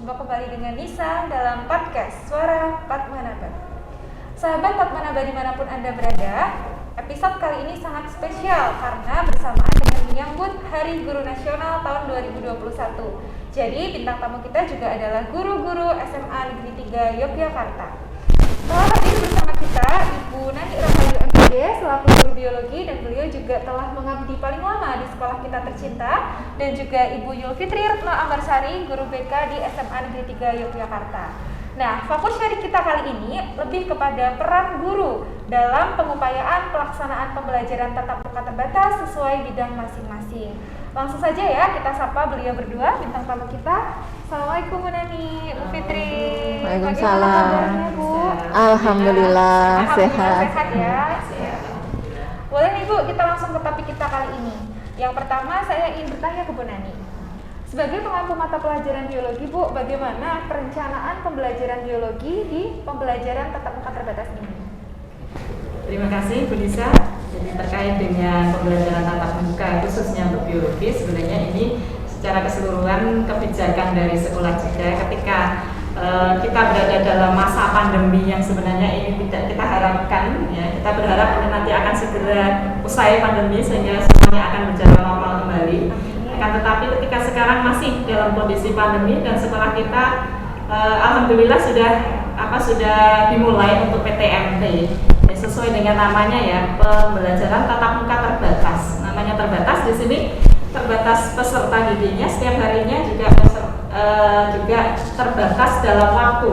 Jumpa kembali dengan Nisa dalam podcast Suara Padmanaba. Sahabat Padmanaba dimanapun Anda berada, episode kali ini sangat spesial karena bersamaan dengan menyambut Hari Guru Nasional tahun 2021. Jadi bintang tamu kita juga adalah guru-guru SMA Negeri 3 Yogyakarta. Telah hadir bersama kita Ibu Nani Rahayu MPD selaku guru biologi, dan beliau juga telah mengabdi paling lama di sekolah kita tercinta, dan juga Ibu Yulfitri Retno Ambarsari, guru BK di SMA Negeri 3 Yogyakarta. Nah, fokus sharing kita kali ini lebih kepada peran guru dalam pengupayaan pelaksanaan pembelajaran tatap muka terbatas sesuai bidang masing-masing. Langsung saja ya, kita sapa beliau berdua, bintang tamu kita. Assalamualaikum Bu Nani, Bu Fitri. Waalaikumsalam. Bagaimana Bu? Alhamdulillah sehat. Sehat ya. Boleh nih Bu, kita langsung ke topik kita kali ini. Yang pertama saya ingin bertanya ke Bu Nani. Sebagai pengampu mata pelajaran biologi Bu, bagaimana perencanaan pembelajaran biologi di pembelajaran tatap muka terbatas ini? Terima kasih Bu Nisa. Jadi terkait dengan pembelajaran tatap muka khususnya untuk biologi, sebenarnya ini secara keseluruhan kebijakan dari sekolah juga ketika kita berada dalam masa pandemi yang sebenarnya ini tidak kita harapkan, ya, kita berharap ini nanti akan segera usai pandemi sehingga semuanya akan berjalan normal kembali. Akan tetapi ketika sekarang masih dalam kondisi pandemi dan sekolah kita alhamdulillah sudah dimulai untuk PTMT, ya, sesuai dengan namanya ya, pembelajaran tatap muka terbatas. Namanya terbatas di sini terbatas peserta didiknya, setiap harinya juga terbatas dalam waktu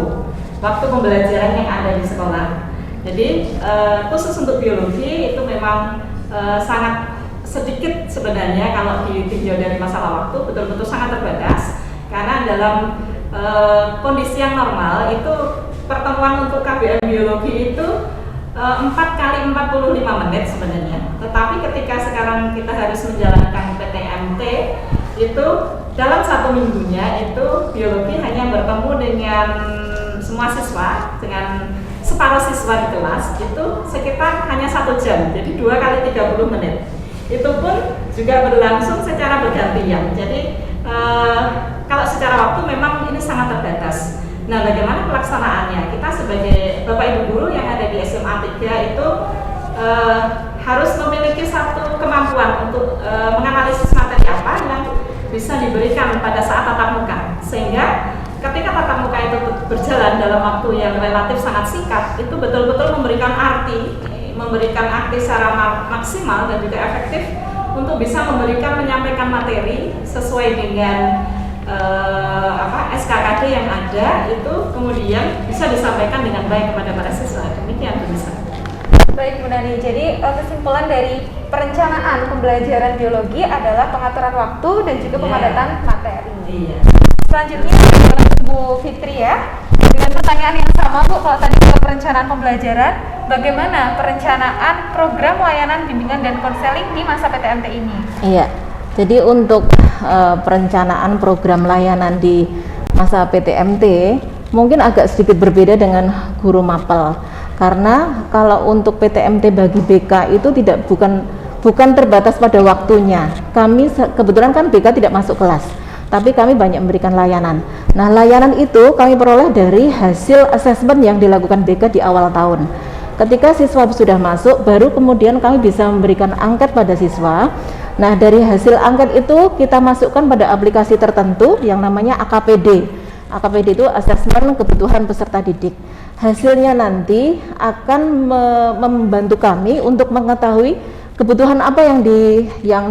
pembelajaran yang ada di sekolah. Jadi khusus untuk biologi itu memang sangat sedikit sebenarnya kalau ditinjau dari masalah waktu, betul-betul sangat terbatas karena dalam kondisi yang normal itu pertemuan untuk KBM biologi itu 4 kali 45 menit sebenarnya. Tetapi ketika sekarang kita harus menjalankan PTMT itu dalam 1 minggunya itu biologi hanya bertemu dengan semua siswa, dengan separuh siswa di kelas itu sekitar hanya 1 jam, jadi 2 kali 30 menit. Itu pun juga berlangsung secara bergantian. Jadi kalau secara waktu memang ini sangat terbatas. Nah, bagaimana pelaksanaannya? Kita sebagai Bapak Ibu guru yang ada di SMA 3 itu harus memiliki satu kemampuan untuk menganalisis materi apa yang bisa diberikan pada saat tatap muka, sehingga ketika tatap muka itu berjalan dalam waktu yang relatif sangat singkat, itu betul-betul memberikan arti secara maksimal dan juga efektif untuk bisa menyampaikan materi sesuai dengan SKKD yang ada, itu kemudian bisa disampaikan dengan baik kepada para siswa. Demikian Bu Nisa. Baik Bu Nani, jadi kesimpulan dari perencanaan pembelajaran biologi adalah pengaturan waktu dan juga pemadatan materi. Iya. Selanjutnya Bu Fitri ya, dengan pertanyaan yang sama Bu, kalau tadi ke perencanaan pembelajaran, bagaimana perencanaan program layanan bimbingan dan konseling di masa PTMT ini? Iya. Jadi untuk perencanaan program layanan di masa PTMT mungkin agak sedikit berbeda dengan guru mapel. Karena kalau untuk PTMT bagi BK itu bukan terbatas pada waktunya. Kami kebetulan kan BK tidak masuk kelas, tapi kami banyak memberikan layanan. Nah, layanan itu kami peroleh dari hasil asesmen yang dilakukan BK di awal tahun. Ketika siswa sudah masuk, baru kemudian kami bisa memberikan angket pada siswa. Nah, dari hasil angket itu kita masukkan pada aplikasi tertentu yang namanya AKPD. AKPD itu asesmen kebutuhan peserta didik. Hasilnya nanti akan membantu kami untuk mengetahui kebutuhan apa yang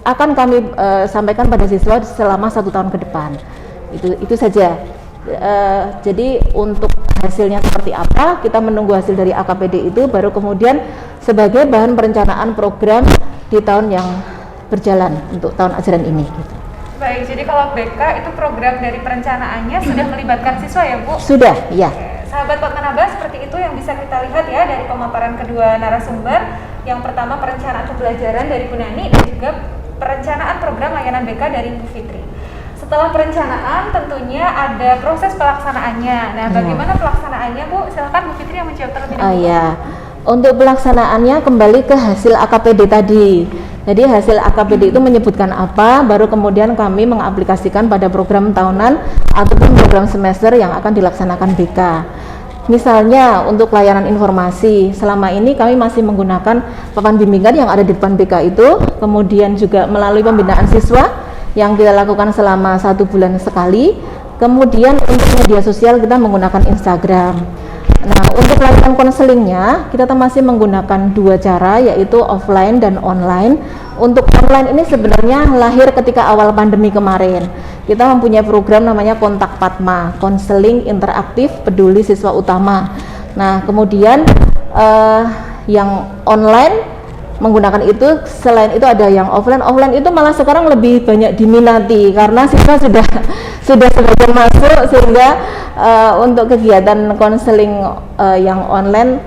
akan kami sampaikan pada siswa selama 1 tahun ke depan. Itu saja. Jadi untuk hasilnya seperti apa, kita menunggu hasil dari AKPD itu, baru kemudian sebagai bahan perencanaan program di tahun yang berjalan untuk tahun ajaran ini. Gitu. Baik, jadi kalau BK itu program dari perencanaannya sudah melibatkan siswa ya Bu? Sudah, ya. Sahabat Padmanaba, seperti itu yang bisa kita lihat ya dari pemaparan kedua narasumber. Yang pertama perencanaan pembelajaran dari Bu Nani, dan juga perencanaan program layanan BK dari Bu Fitri. Setelah perencanaan tentunya ada proses pelaksanaannya. Nah, bagaimana pelaksanaannya Bu? Silakan Bu Fitri yang menjawab terlebih dahulu. Ya. Untuk pelaksanaannya kembali ke hasil AKPD tadi. Jadi hasil AKPD itu menyebutkan apa, baru kemudian kami mengaplikasikan pada program tahunan ataupun program semester yang akan dilaksanakan BK. Misalnya untuk layanan informasi, selama ini kami masih menggunakan papan bimbingan yang ada di depan BK itu, kemudian juga melalui pembinaan siswa yang kita lakukan selama 1 bulan sekali. Kemudian untuk media sosial kita menggunakan Instagram. Nah, untuk layanan konselingnya kita masih menggunakan 2 cara, yaitu offline dan online. Untuk online ini sebenarnya lahir ketika awal pandemi kemarin. Kita mempunyai program namanya Kontak Padma, konseling interaktif peduli siswa utama. Nah, kemudian yang online menggunakan itu, selain itu ada yang offline. Offline itu malah sekarang lebih banyak diminati karena siswa sudah sebagian masuk, sehingga untuk kegiatan konseling yang online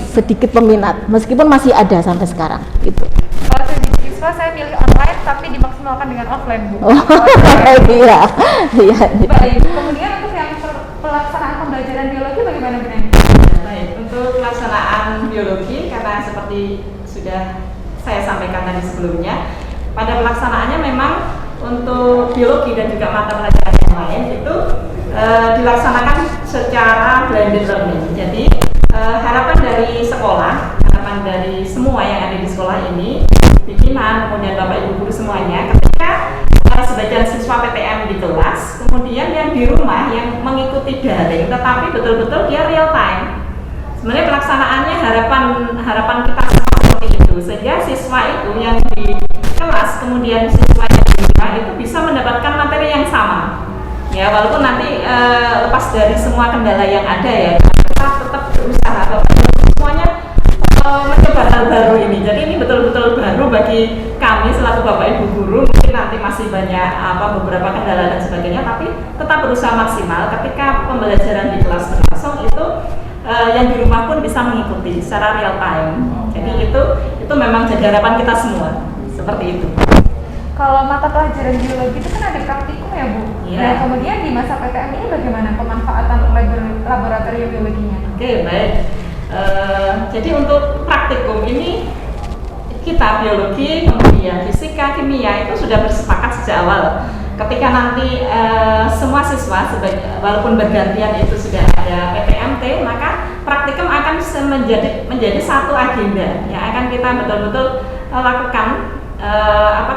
sedikit peminat, meskipun masih ada sampai sekarang gitu. Kalau siswa saya pilih online tapi dimaksimalkan dengan offline, Bu. Iya. Baik, kemudian untuk yang pelaksanaan pembelajaran biologi bagaimana, Bu Nani? Baik, untuk pelaksanaan biologi, karena seperti sudah saya sampaikan tadi sebelumnya, pada pelaksanaannya memang untuk biologi dan juga mata pelajaran yang lain itu dilaksanakan secara blended learning. Jadi harapan dari sekolah, harapan dari semua yang ada di sekolah ini, pimpinan, kemudian Bapak Ibu guru semuanya, ketika sebagian siswa PTM di kelas, kemudian yang di rumah yang mengikuti daring, tetapi betul-betul dia real time. Sebenarnya pelaksanaannya harapan kita seperti itu, sehingga siswa itu yang di kelas kemudian siswa yang di rumah itu bisa mendapatkan materi yang sama. Ya, walaupun nanti lepas dari semua kendala yang ada ya, kita tetap berusaha semuanya mencoba hal baru ini. Jadi ini betul-betul baru bagi kami selaku Bapak Ibu guru. Mungkin nanti masih banyak beberapa kendala dan sebagainya, tapi tetap berusaha maksimal ketika pembelajaran di kelas berlangsung itu yang di rumah pun bisa mengikuti secara real time. Jadi itu memang jadi harapan kita semua seperti itu. Kalau mata pelajaran biologi itu kan ada praktikum ya, Bu? Iya. Nah, kemudian di masa PTM ini bagaimana pemanfaatan laboratorium biologinya? Oke, baik. Jadi untuk praktikum ini kita biologi, kemudian fisika, kimia itu sudah bersepakat sejak awal. Ketika nanti semua siswa walaupun bergantian itu sudah ada PTMT, maka praktikum akan menjadi satu agenda yang akan kita betul-betul lakukan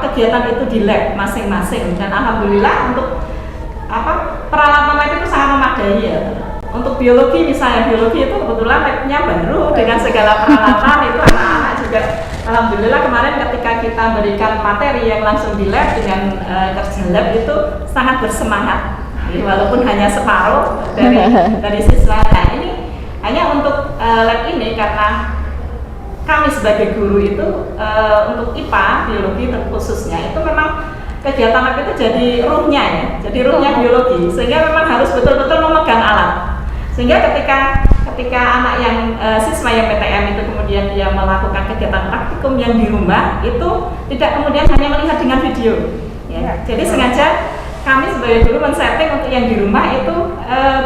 kegiatan itu di lab masing-masing. Dan alhamdulillah untuk peralatan lab itu sangat memadai ya. Untuk biologi misalnya, biologi itu kebetulan labnya baru dengan segala peralatan itu anak-anak juga alhamdulillah kemarin ketika kita berikan materi yang langsung di lab dengan kerja lab itu sangat bersemangat. Jadi, walaupun hanya separuh dari siswa. Nah, ini hanya untuk lab ini karena kami sebagai guru itu untuk IPA biologi khususnya itu memang kegiatan lab itu jadi ruhnya ya, jadi ruhnya biologi, sehingga memang harus betul-betul memegang alat. Sehingga ketika anak yang siswa yang PTM itu kemudian dia melakukan kegiatan praktikum yang di rumah itu tidak kemudian hanya melihat dengan video ya. Jadi sengaja kami sebagai guru men-setting untuk yang di rumah itu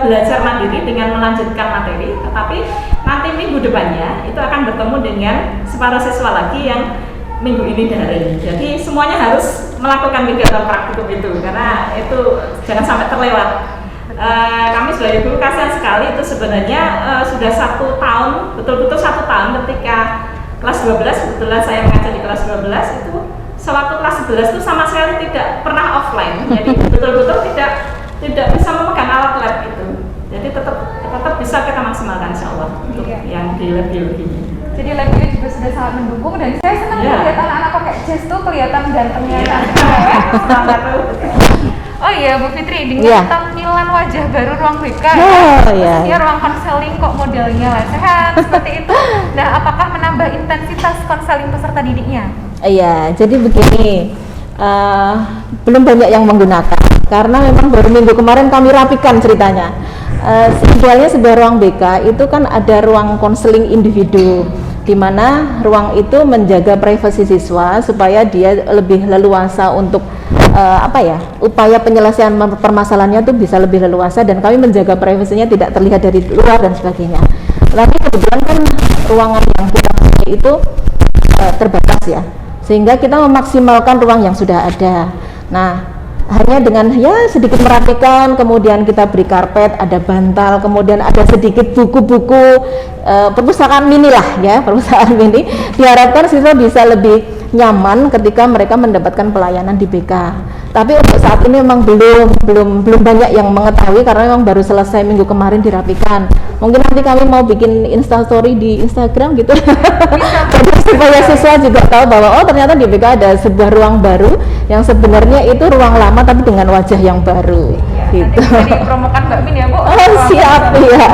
belajar mandiri dengan melanjutkan materi, tetapi nanti minggu depannya itu akan bertemu dengan separuh siswa lagi yang minggu ini daring. Jadi semuanya harus melakukan kegiatan praktikum itu karena itu jangan sampai terlewat. Kami sebagai guru kasihan sekali itu sebenarnya sudah 1 tahun, betul-betul 1 tahun ketika kelas 12, kebetulan saya mengajar di kelas 12 itu sewaktu kelas 11 itu sama sekali tidak pernah offline. Jadi betul-betul tidak bisa memegang alat lab itu. Jadi tetap bisa kita maksimalkan insyaallah untuk yang di lab biologinya. Jadi lab biologi juga sudah sangat mendukung dan saya senang melihat anak-anak pakai jas tuh kelihatan gantengnya. Semangat tuh. Oh iya, Bu Fitri, dengan tampilan wajah baru ruang BK, ruang konseling kok modelnya lesehan seperti itu. Nah, apakah menambah intensitas konseling peserta didiknya? Iya, jadi begini, belum banyak yang menggunakan karena memang baru minggu kemarin kami rapikan ceritanya. Idealnya sebuah ruang BK itu kan ada ruang konseling individu, di mana ruang itu menjaga privasi siswa supaya dia lebih leluasa untuk upaya penyelesaian permasalahannya itu bisa lebih leluasa dan kami menjaga privasinya tidak terlihat dari luar dan sebagainya. Tapi kebetulan kan ruangan yang kita pakai itu terbatas ya, sehingga kita memaksimalkan ruang yang sudah ada. Nah, hanya dengan ya sedikit merapikan, kemudian kita beri karpet, ada bantal, kemudian ada sedikit buku-buku perpustakaan mini lah ya, perpustakaan mini. Diharapkan siswa bisa lebih nyaman ketika mereka mendapatkan pelayanan di BK. Tapi untuk saat ini memang belum banyak yang mengetahui karena memang baru selesai minggu kemarin dirapikan. Mungkin nanti kami mau bikin instastory di Instagram gitu. Jadi supaya siswa juga tahu bahwa oh ternyata di BK ada sebuah ruang baru yang sebenarnya itu ruang lama tapi dengan wajah yang baru. Ya, gitu. nanti bisa dipromokan Mbak Min ya Bu. Oh, siap ya.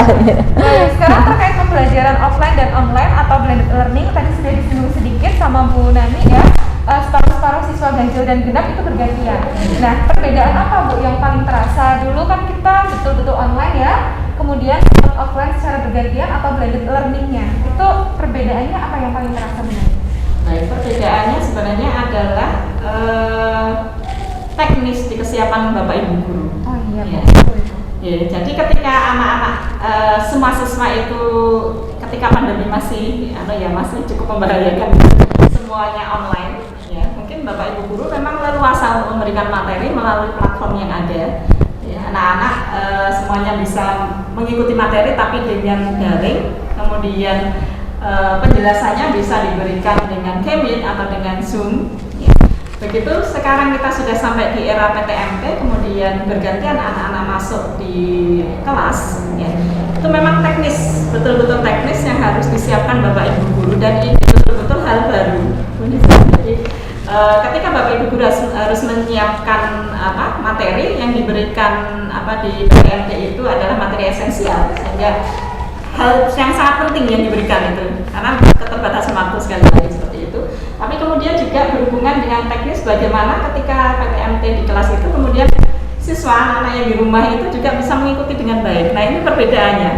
Baik, sekarang terkait pembelajaran offline dan online atau blended learning tadi sudah disinggung sedikit sama Bu Nani ya. Separuh-separuh siswa ganjil dan genap itu bergantian. Nah, perbedaan apa Bu yang paling terasa? Dulu kan kita betul-betul online ya, kemudian offline secara bergantian atau blended learningnya. Itu perbedaannya apa yang paling terasa benar? Baik, perbedaannya sebenarnya adalah teknis di kesiapan Bapak Ibu guru. Oh iya, Ya. betul. Ya, jadi ketika anak-anak semua siswa itu ketika pandemi masih cukup membahayakan, semuanya online. Ya, mungkin Bapak Ibu guru memang leluasa untuk memberikan materi melalui platform yang ada. Ya, anak-anak semuanya bisa mengikuti materi tapi dengan daring, kemudian penjelasannya bisa diberikan dengan Kemeet atau dengan Zoom. Ya. Begitu sekarang kita sudah sampai di era PTMT, kemudian bergantian anak-anak masuk di kelas. Ya. Itu memang teknis, betul-betul teknis yang harus disiapkan Bapak Ibu guru dan ini betul-betul hal baru. Jadi ketika Bapak Ibu guru harus menyiapkan materi yang diberikan di PTMT itu adalah materi esensial, sehingga hal yang sangat penting yang diberikan itu karena keterbatasan waktu sekali lagi seperti itu. Tapi kemudian juga berhubungan dengan teknis bagaimana ketika PTMT di kelas itu kemudian siswa anak-anak yang di rumah itu juga bisa mengikuti dengan baik. Nah, ini perbedaannya.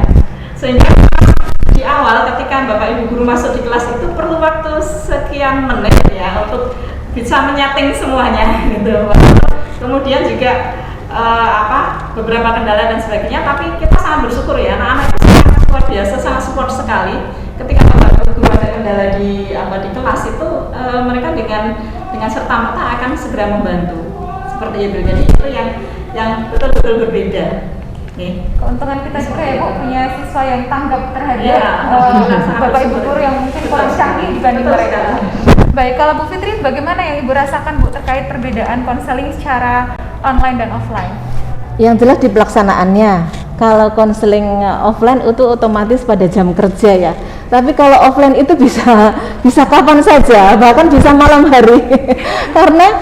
Sehingga di awal ketika Bapak Ibu guru masuk di kelas itu perlu waktu sekian menit ya untuk bisa menyating semuanya gitu. Kemudian juga beberapa kendala dan sebagainya, tapi kita sangat bersyukur ya anak-anak itu sangat luar biasa, sangat support sekali. Ketika Bapak Ibu guru ada kendala di kelas itu mereka dengan serta merta akan segera membantu seperti itu. Jadi itu yang betul-betul berbeda. Nih. Keuntungan kita juga ya Bu punya siswa yang tanggap terhadap ya, Bapak Ibu guru yang mungkin kurang canggih dibanding mereka. Baik, kalau Bu Fitri bagaimana yang Ibu rasakan Bu terkait perbedaan konseling secara online dan offline? Yang jelas di pelaksanaannya. Kalau konseling offline itu otomatis pada jam kerja ya. Tapi kalau offline itu bisa kapan saja, bahkan bisa malam hari. Karena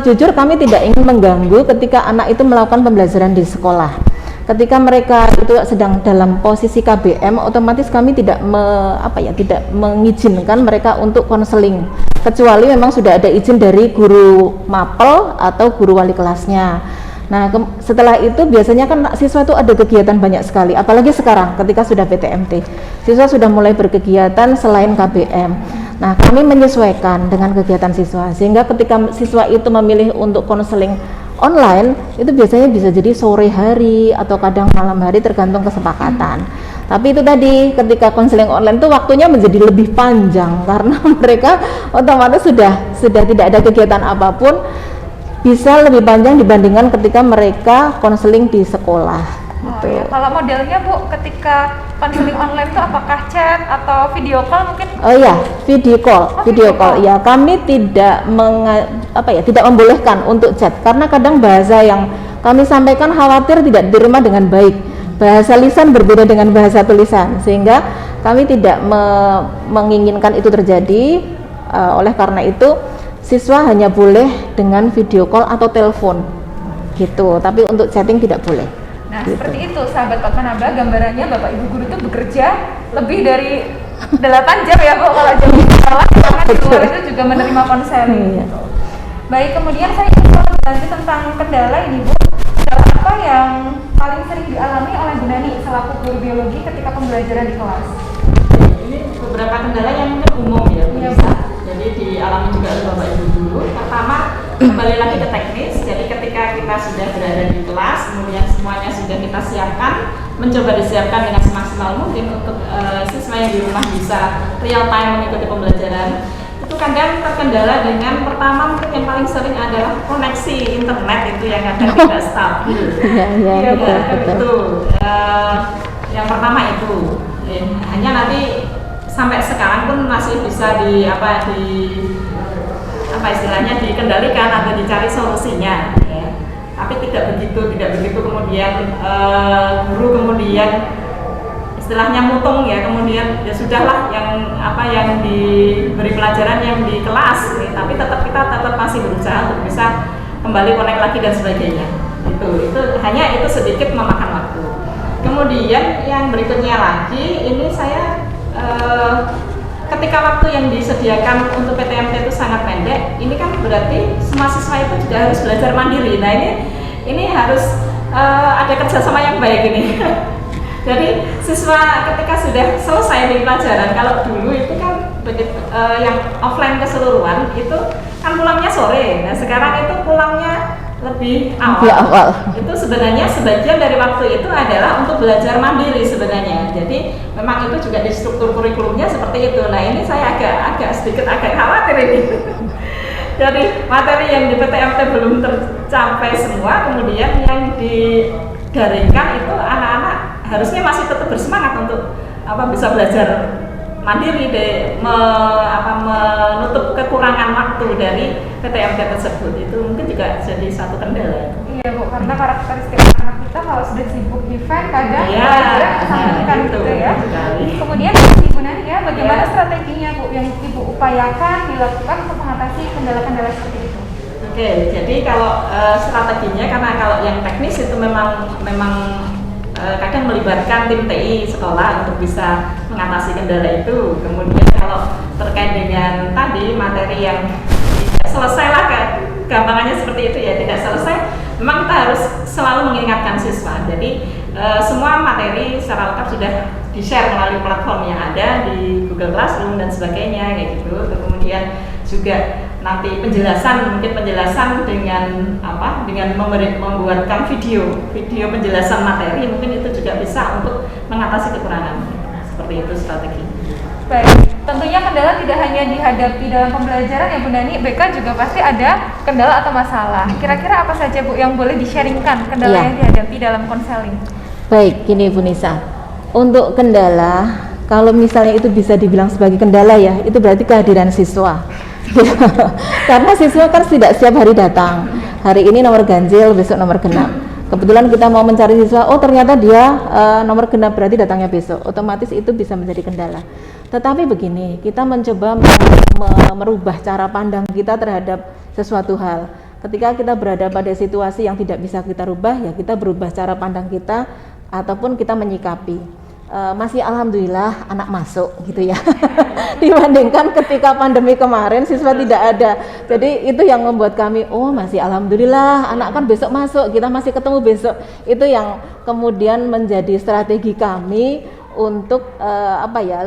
jujur kami tidak ingin mengganggu ketika anak itu melakukan pembelajaran di sekolah. Ketika mereka itu sedang dalam posisi KBM, otomatis kami tidak mengizinkan mereka untuk konseling, kecuali memang sudah ada izin dari guru mapel atau guru wali kelasnya. Nah, setelah itu biasanya kan siswa itu ada kegiatan banyak sekali, apalagi sekarang ketika sudah PTMT, siswa sudah mulai berkegiatan selain KBM. Nah, kami menyesuaikan dengan kegiatan siswa, sehingga ketika siswa itu memilih untuk konseling online, itu biasanya bisa jadi sore hari atau kadang malam hari tergantung kesepakatan. Tapi itu tadi, ketika konseling online itu waktunya menjadi lebih panjang karena mereka otomatis sudah tidak ada kegiatan apapun, bisa lebih panjang dibandingkan ketika mereka konseling di sekolah. Gitu. Ya. Kalau modelnya Bu, ketika konseling online itu apakah chat atau video call mungkin? Oh iya, video call. Ya, kami tidak tidak membolehkan untuk chat karena kadang bahasa yang kami sampaikan khawatir tidak diterima dengan baik. Bahasa lisan berbeda dengan bahasa tulisan, sehingga kami tidak menginginkan itu terjadi. Oleh karena itu, siswa hanya boleh dengan video call atau telepon, gitu. Tapi untuk chatting tidak boleh. Nah, gitu. Seperti itu sahabat Patmanaba, gambarannya Bapak Ibu guru itu bekerja lebih dari 8 jam ya Bu kalau jam di sekolah, karena di luar itu juga menerima konseling. Baik, kemudian saya ingin lanjut tentang kendala ini Bu. Kendala apa yang paling sering dialami oleh Bu Nani selaku guru biologi ketika pembelajaran di kelas? Ini beberapa kendala yang mungkin umum ya, bisa. Jadi dialami juga oleh Bapak Ibu guru. Pertama, kembali lagi ke teknis. Jadi ketika ketika kita sudah berada di kelas, kemudian semuanya sudah kita siapkan, mencoba disiapkan dengan semaksimal mungkin untuk siswa yang di rumah bisa real time mengikuti pembelajaran. Itu kadang terkendala dengan pertama mungkin yang paling sering adalah koneksi internet itu yang kadang tidak stabil. Iya, betul. Itu yang pertama itu. Hanya nanti sampai sekarang pun masih bisa istilahnya dikendalikan atau dicari solusinya, ya. Tapi tidak begitu kemudian guru kemudian istilahnya mutung ya, kemudian ya sudahlah yang diberi pelajaran yang di kelas, ya. Tapi kita tetap masih berusaha untuk bisa kembali connect lagi dan sebagainya. Itu hanya sedikit memakan waktu. Kemudian yang berikutnya lagi ini saya ketika waktu yang disediakan untuk PTMT itu sangat pendek, ini kan berarti semua siswa itu juga harus belajar mandiri. Nah ini harus ada kerjasama yang baik ini. Jadi siswa ketika sudah selesai di pelajaran, kalau dulu itu kan yang offline keseluruhan itu kan pulangnya sore. Nah sekarang itu pulangnya lebih awal. Itu sebenarnya sebagian dari waktu itu adalah untuk belajar mandiri sebenarnya. Jadi memang itu juga di struktur kurikulumnya seperti itu. Nah ini saya sedikit khawatir ini. Jadi materi yang di PTMT belum tercapai semua, kemudian yang digaringkan itu anak-anak harusnya masih tetap bersemangat untuk bisa belajar mandiri menutup kekurangan waktu dari PTMT tersebut. Itu mungkin juga jadi satu kendala. Iya Bu, karena karakteristik anak kita kalau sudah sibuk event kadang belajarnya kesampingkan gitu ya. Kemudian Ibu Nani ya, bagaimana strateginya Bu yang Ibu upayakan dilakukan untuk mengatasi kendala-kendala seperti itu? Oke, jadi kalau strateginya, karena kalau yang teknis itu memang kadang melibatkan tim TI sekolah untuk bisa mengatasi kendala itu. Kemudian kalau terkait dengan tadi materi yang tidak selesai lah, gampangannya seperti itu ya, tidak selesai, memang kita harus selalu mengingatkan siswa. Jadi semua materi secara lengkap sudah di-share melalui platform yang ada di Google Classroom dan sebagainya kayak gitu. Kemudian juga nanti penjelasan dengan membuatkan video penjelasan materi, mungkin itu juga bisa untuk mengatasi kekurangan. Seperti itu strategi. Baik, tentunya kendala tidak hanya dihadapi dalam pembelajaran ya Bu Nani, BK juga pasti ada kendala atau masalah. Kira-kira apa saja Bu yang boleh di-sharingkan kendala yang dihadapi dalam konseling? Baik, gini Bu Nisa, untuk kendala, kalau misalnya itu bisa dibilang sebagai kendala ya, itu berarti kehadiran siswa. Karena siswa kan tidak setiap hari datang. Hari ini nomor ganjil, besok nomor genap. Kebetulan kita mau mencari siswa, oh ternyata dia nomor genap, berarti datangnya besok. Otomatis itu bisa menjadi kendala. Tetapi begini, kita mencoba merubah cara pandang kita terhadap sesuatu hal. Ketika kita berada pada situasi yang tidak bisa kita rubah, ya kita berubah cara pandang kita ataupun kita menyikapi. Masih alhamdulillah anak masuk gitu ya. Dibandingkan ketika pandemi kemarin siswa tidak ada. Jadi itu yang membuat kami masih alhamdulillah anak kan besok masuk, kita masih ketemu besok. Itu yang kemudian menjadi strategi kami untuk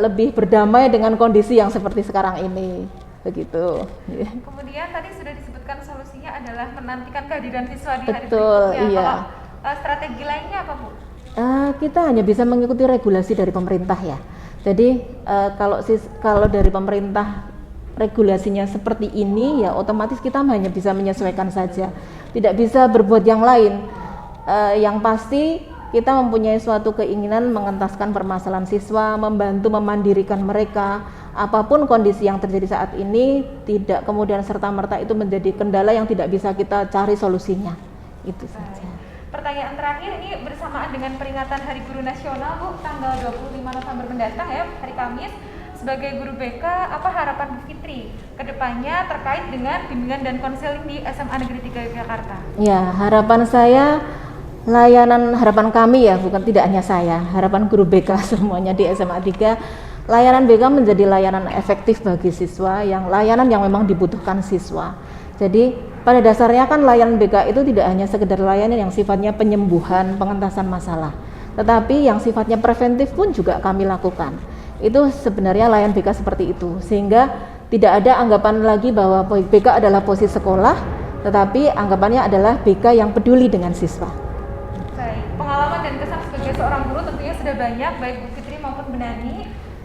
lebih berdamai dengan kondisi yang seperti sekarang ini. Begitu. Kemudian tadi sudah disebutkan solusinya adalah menantikan kehadiran siswa di hari Betul, berikutnya. iya. Kalau strategi lainnya apa Bu? Kita hanya bisa mengikuti regulasi dari pemerintah ya. Jadi kalau dari pemerintah regulasinya seperti ini ya otomatis kita hanya bisa menyesuaikan saja. Tidak bisa berbuat yang lain. Yang pasti kita mempunyai suatu keinginan mengentaskan permasalahan siswa, membantu memandirikan mereka. Apapun kondisi yang terjadi saat ini, tidak kemudian serta-merta itu menjadi kendala yang tidak bisa kita cari solusinya. Itu saja. Pertanyaan terakhir ini bersamaan dengan peringatan Hari Guru Nasional Bu, tanggal 25 November mendatang ya, hari Kamis. Sebagai guru BK, apa harapan Bu Fitri ke depannya terkait dengan bimbingan dan konseling di SMA Negeri 3 Yogyakarta? Ya, harapan saya, harapan kami ya, bukan tidak hanya saya, harapan guru BK semuanya di SMA 3, layanan BK menjadi layanan efektif bagi siswa, layanan yang memang dibutuhkan siswa. Jadi pada dasarnya kan layanan BK itu tidak hanya sekedar layanan yang sifatnya penyembuhan, pengentasan masalah, tetapi yang sifatnya preventif pun juga kami lakukan. Itu sebenarnya layanan BK seperti itu, sehingga tidak ada anggapan lagi bahwa BK adalah posisi sekolah, tetapi anggapannya adalah BK yang peduli dengan siswa. Baik, pengalaman dan kesan sebagai seorang guru tentunya sudah banyak, baik Bu Fitri maupun Bu Nani.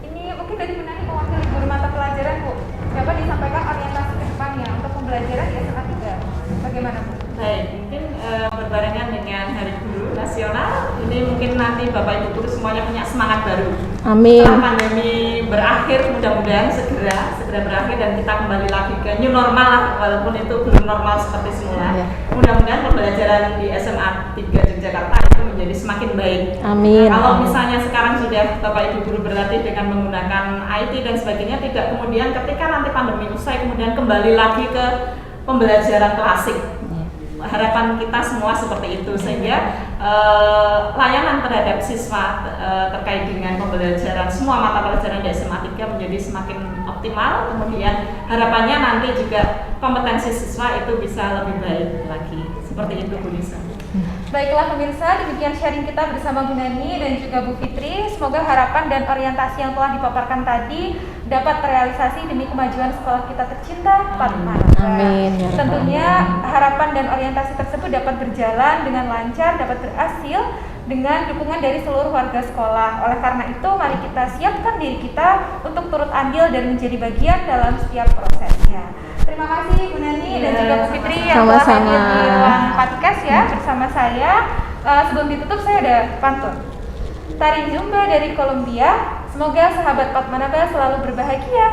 Ini mungkin dari Bu Nani mewakili guru mata pelajaran, Bu. Dapat disampaikan orientasi ke depannya untuk pembelajaran di SMA 3. Bagaimana, Bu? Baik, mungkin berbarengan dengan Hari Guru Nasional, ini mungkin nanti Bapak Ibu guru semuanya punya semangat baru. Amin. Setelah pandemi berakhir, mudah-mudahan segera berakhir dan kita kembali lagi ke new normal lah, walaupun itu belum normal seperti semula. Ya. Mudah-mudahan pembelajaran di SMA 3 Yogyakarta itu menjadi semakin baik. Amin. Nah, kalau misalnya sekarang sudah Bapak Ibu guru berlatih dengan menggunakan IT dan sebagainya, tidak kemudian ketika nanti pandemi usai kemudian kembali lagi ke pembelajaran klasik. Harapan kita semua seperti itu, sehingga layanan terhadap siswa terkait dengan pembelajaran semua mata pelajaran di SMA 3 menjadi semakin optimal. Kemudian harapannya nanti juga kompetensi siswa itu bisa lebih baik lagi. Seperti itu Bu Nisa. Baiklah pemirsa, demikian sharing kita bersama Bu Nani dan juga Bu Fitri. Semoga harapan dan orientasi yang telah dipaparkan tadi dapat terrealisasi demi kemajuan sekolah kita tercinta, Padmanaba. Amin. Ya Rabbal Tentunya Alamin. harapan dan orientasi tersebut dapat berjalan dengan lancar, dapat berhasil dengan dukungan dari seluruh warga sekolah. Oleh karena itu, mari kita siapkan diri kita untuk turut andil dan menjadi bagian dalam setiap prosesnya. Terima kasih Bu Nani dan juga Bu Fitri yang telah Sama-sama. hadir di ruang podcast ya bersama saya. Sebelum ditutup saya ada pantun. Tari Zumba dari Kolombia. Semoga sahabat Padmanaba selalu berbahagia.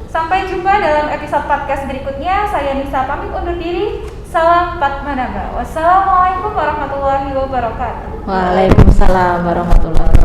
Sampai jumpa dalam episode podcast berikutnya. Saya Nisa pamit undur diri. Salam Padmanaba. Wassalamualaikum warahmatullahi wabarakatuh. Waalaikumsalam warahmatullahi wabarakatuh.